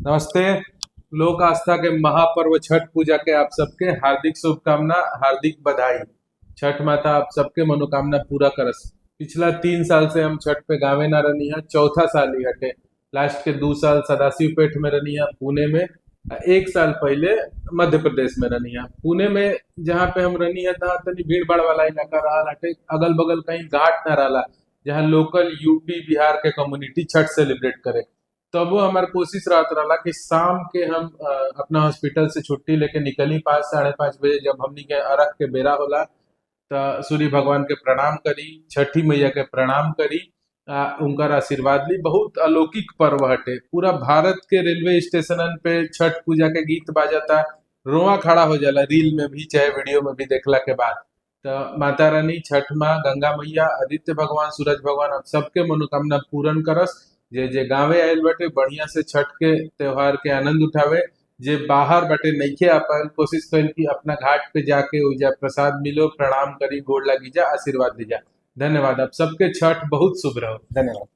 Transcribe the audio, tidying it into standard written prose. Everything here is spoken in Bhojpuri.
नमस्ते। लोक आस्था के महापर्व छठ पूजा के आप सबके हार्दिक शुभकामना, हार्दिक बधाई। छठ माता आप सबके मनोकामना पूरा करस। पिछला 3 साल से हम छठ पे गावे ना रही है, चौथा साल ही हटे। लास्ट के 2 साल सदाशिव पेठ में रही है पुणे में, 1 साल पहले मध्य प्रदेश में रही है। पुणे में जहाँ पे हम रही है तहाँ तनी भीड़ भाड़ वाला इलाका रहा हटे, अगल बगल कहीं घाट ना रहा जहाँ लोकल यूपी बिहार के कम्युनिटी छठ सेलिब्रेट करे। तब वो हमार कोशिश रहत रहा कि शाम के हम अपना हॉस्पिटल से छुट्टी लेके निकली 5 साढ़े 5 बजे, जब हमनी के अर्घ के बेरा होला तो सूर्य भगवान के प्रणाम करी, छठी मैया के प्रणाम करी, उनकर आशीर्वाद ली। बहुत अलौकिक पर्व हटे। पूरा भारत के रेलवे स्टेशनन पे छठ पूजा के गीत बाजता, रोआ खड़ा हो जाला, रील में भी चाहे वीडियो में भी देखला के बाद। तो माता रानी, छठ माँ, गंगा मैया, आदित्य भगवान, सूरज भगवान अब सबके मनोकामना पूर्ण करस। जे जे गांवे आयल बाटे बढ़िया से छठ के त्योहार के आनंद उठावे। जे बाहर बाटे नइखे आ पाएल, कोशिश कइल कि अपना घाट पे जाके ओइजा प्रसाद मिलो, प्रणाम करी, गोड़ लागी जा, आशीर्वाद दी जा। धन्यवाद। आप सबके छठ बहुत शुभ रहो। धन्यवाद।